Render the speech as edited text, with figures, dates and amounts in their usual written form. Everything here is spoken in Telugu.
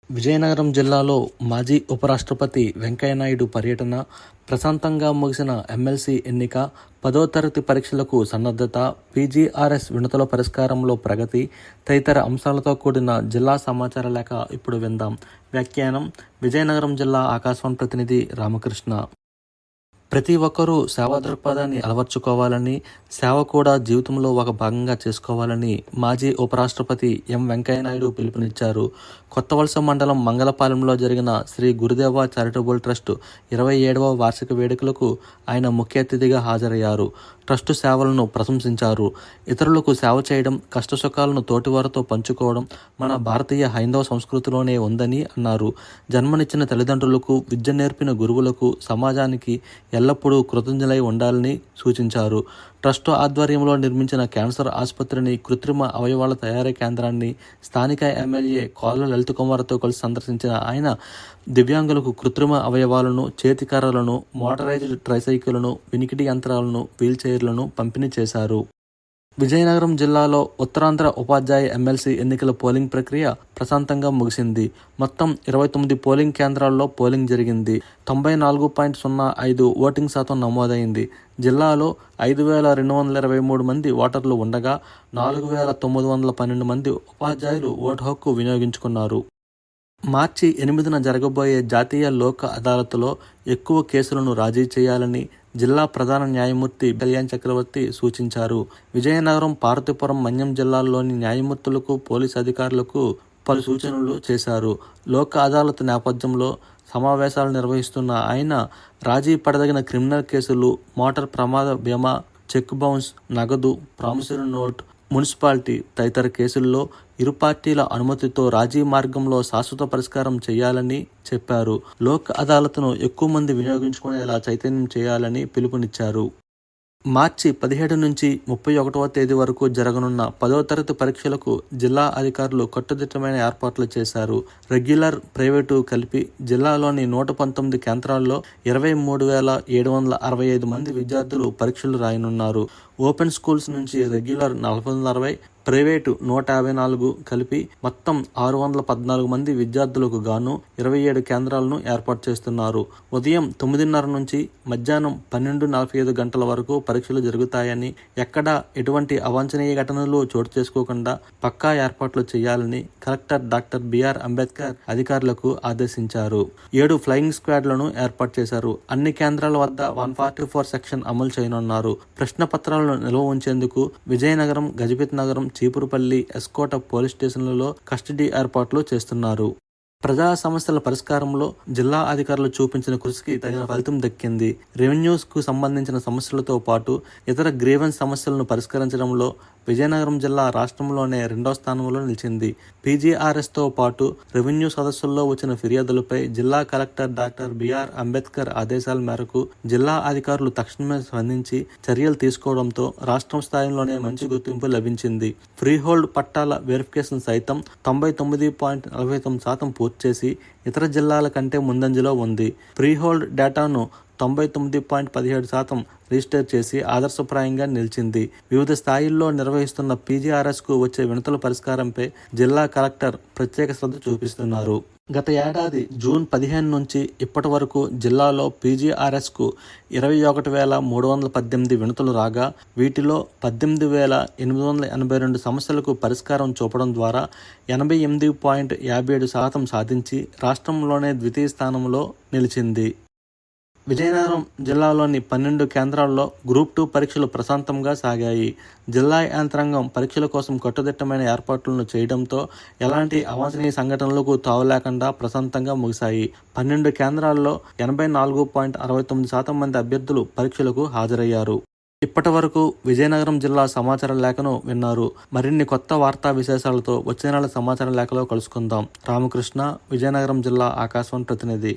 విజయనగరం జిల్లాలో మాజీ ఉపరాష్ట్రపతి వెంకయ్యనాయుడు పర్యటన, ప్రశాంతంగా ముగిసిన ఎమ్మెల్సీ ఎన్నిక, 10వ తరగతి పరీక్షలకు సన్నద్ధత, పీజీఆర్ఎస్ వినతుల పరిష్కారంలో ప్రగతి తదితర అంశాలతో కూడిన జిల్లా సమాచార లేఖ ఇప్పుడు విందాం. వ్యాఖ్యానం విజయనగరం జిల్లా ఆకాశవాణి ప్రతినిధి రామకృష్ణ. ప్రతి ఒక్కరూ సేవా దృక్పథాన్ని అలవర్చుకోవాలని, సేవ కూడా జీవితంలో ఒక భాగంగా చేసుకోవాలని మాజీ ఉపరాష్ట్రపతి ఎం వెంకయ్యనాయుడు పిలుపునిచ్చారు. కొత్తవలస మండలం మంగళపాలెంలో జరిగిన శ్రీ గురుదేవ చారిటబుల్ ట్రస్ట్ 27వ వార్షిక వేడుకలకు ఆయన ముఖ్య అతిథిగా హాజరయ్యారు. ట్రస్టు సేవలను ప్రశంసించారు. ఇతరులకు సేవ చేయడం, కష్టసుఖాలను తోటివారితో పంచుకోవడం మన భారతీయ హైందవ సంస్కృతిలోనే ఉందని అన్నారు. జన్మనిచ్చిన తల్లిదండ్రులకు, విద్య నేర్పిన గురువులకు, సమాజానికి ఎల్లప్పుడూ కృతజ్ఞులై ఉండాలని సూచించారు. ట్రస్టు ఆధ్వర్యంలో నిర్మించిన క్యాన్సర్ ఆసుపత్రిని, కృత్రిమ అవయవాల తయారీ కేంద్రాన్ని స్థానిక ఎమ్మెల్యే కోళ్ల లలితకుమార్తో కలిసి సందర్శించిన ఆయన దివ్యాంగులకు కృత్రిమ అవయవాలను, చేతికర్రలను, మోటరైజ్డ్ ట్రైసైకిళ్లను, వినికిడి యంత్రాలను, వీల్చైర్లను పంపిణీ చేశారు. విజయనగరం జిల్లాలో ఉత్తరాంధ్ర ఉపాధ్యాయ ఎమ్మెల్సీ ఎన్నికల పోలింగ్ ప్రక్రియ ప్రశాంతంగా ముగిసింది. మొత్తం 29 పోలింగ్ కేంద్రాల్లో పోలింగ్ జరిగింది. 94.05 ఓటింగ్ శాతం నమోదైంది. జిల్లాలో 5,223 మంది ఓటర్లు ఉండగా 4,912 మంది ఉపాధ్యాయులు ఓటు హక్కు వినియోగించుకున్నారు. మార్చి 8న జరగబోయే జాతీయ లోక్ అదాలత్లో ఎక్కువ కేసులను రాజీ చేయాలని జిల్లా ప్రధాన న్యాయమూర్తి కళ్యాణ్ చక్రవర్తి సూచించారు. విజయనగరం, పార్వతీపురం, మన్యం జిల్లాల్లోని న్యాయమూర్తులకు, పోలీసు అధికారులకు పలు సూచనలు చేశారు. లోక్ అదాలత్ నేపథ్యంలో సమావేశాలు నిర్వహిస్తున్న ఆయన రాజీ పడదగిన క్రిమినల్ కేసులు, మోటార్ ప్రమాద బీమా, చెక్ బౌన్స్, నగదు, ప్రామిసరీ నోట్, మున్సిపాలిటీ తదితర కేసుల్లో ఇరు పార్టీల అనుమతితో రాజీ మార్గంలో శాశ్వత పరిష్కారం చేయాలని చెప్పారు. లోక్ అదాలత్ను ఎక్కువ మంది వినియోగించుకునేలా చైతన్యం చేయాలని పిలుపునిచ్చారు. మార్చి 17 నుంచి 31వ తేదీ వరకు జరగనున్న 10వ తరగతి పరీక్షలకు జిల్లా అధికారులు కట్టుదిట్టమైన ఏర్పాట్లు చేశారు. రెగ్యులర్, ప్రైవేటు కలిపి జిల్లాలోని 119 కేంద్రాల్లో 23,765 మంది విద్యార్థులు పరీక్షలు రాయనున్నారు. ఓపెన్ స్కూల్స్ నుంచి రెగ్యులర్ 460, ప్రైవేటు 154 కలిపి మొత్తం 614 మంది విద్యార్థులకు గాను 27 కేంద్రాలను ఏర్పాటు చేస్తున్నారు. ఉదయం 9:30 నుంచి మధ్యాహ్నం 12:45 గంటల వరకు పరీక్షలు జరుగుతాయని, ఎక్కడా ఎటువంటి అవాంఛనీయ ఘటనలు చోటు చేసుకోకుండా పక్కా ఏర్పాట్లు చేయాలని కలెక్టర్ డాక్టర్ బిఆర్ అంబేద్కర్ అధికారులకు ఆదేశించారు. 7 ఫ్లయింగ్ స్క్వాడ్లను ఏర్పాటు చేశారు. అన్ని కేంద్రాల వద్ద 144 సెక్షన్ అమలు చేయనున్నారు. ప్రశ్న పత్రాలను నిల్వ ఉంచేందుకు విజయనగరం, గజపతి నగరం, చీపురుపల్లి, ఎస్కోట పోలీస్ స్టేషన్లలో కస్టడీ ఏర్పాట్లు చేస్తున్నారు. ప్రజా సమస్యల పరిష్కారంలో జిల్లా అధికారులు చూపించిన కృషికి తగిన ఫలితం దక్కింది. రెవెన్యూస్కు సంబంధించిన సమస్యలతో పాటు ఇతర గ్రీవెన్స్ సమస్యలను పరిష్కరించడంలో విజయనగరం జిల్లా రాష్ట్రంలోనే 2వ స్థానంలో నిలిచింది. పీజీఆర్ఎస్తో పాటు రెవెన్యూ సదస్సుల్లో వచ్చిన ఫిర్యాదులపై జిల్లా కలెక్టర్ డాక్టర్ బిఆర్ అంబేద్కర్ ఆదేశాల మేరకు జిల్లా అధికారులు తక్షణమే స్పందించి చర్యలు తీసుకోవడంతో రాష్ట్రం స్థాయిలోనే మంచి గుర్తింపు లభించింది. ఫ్రీహోల్డ్ పట్టాల వెరిఫికేషన్ సైతం 99.49% పూర్తి చేసి ఇతర జిల్లాల కంటే ముందంజలో ఉంది. ఫ్రీహోల్డ్ డేటాను 99.17% రిజిస్టర్ చేసి ఆదర్శప్రాయంగా నిలిచింది. వివిధ స్థాయిల్లో నిర్వహిస్తున్న పీజీఆర్ఎస్కు వచ్చే వినతుల పరిష్కారంపై జిల్లా కలెక్టర్ ప్రత్యేక శ్రద్ధ చూపిస్తున్నారు. గత ఏడాది జూన్ 15 నుంచి ఇప్పటి వరకు జిల్లాలో పీజీఆర్ఎస్కు 21,318 వినతులు రాగా వీటిలో 18,882 సమస్యలకు పరిష్కారం చూపడం ద్వారా 88.57% సాధించి రాష్ట్రంలోనే ద్వితీయ స్థానంలో నిలిచింది. విజయనగరం జిల్లాలోని 12 కేంద్రాల్లో గ్రూప్ 2 పరీక్షలు ప్రశాంతంగా సాగాయి. జిల్లా యంత్రాంగం పరీక్షల కోసం కట్టుదిట్టమైన ఏర్పాట్లను చేయడంతో ఎలాంటి అవాంఛనీయ సంఘటనలకు తావులేకుండా ప్రశాంతంగా ముగిశాయి. 12 కేంద్రాల్లో 84.69% మంది అభ్యర్థులు పరీక్షలకు హాజరయ్యారు. ఇప్పటి వరకు విజయనగరం జిల్లా సమాచార లేఖను విన్నారు. మరిన్ని కొత్త వార్తా విశేషాలతో వచ్చే నెల సమాచార లేఖలో కలుసుకుందాం. రామకృష్ణ, విజయనగరం జిల్లా ఆకాశవాణి ప్రతినిధి.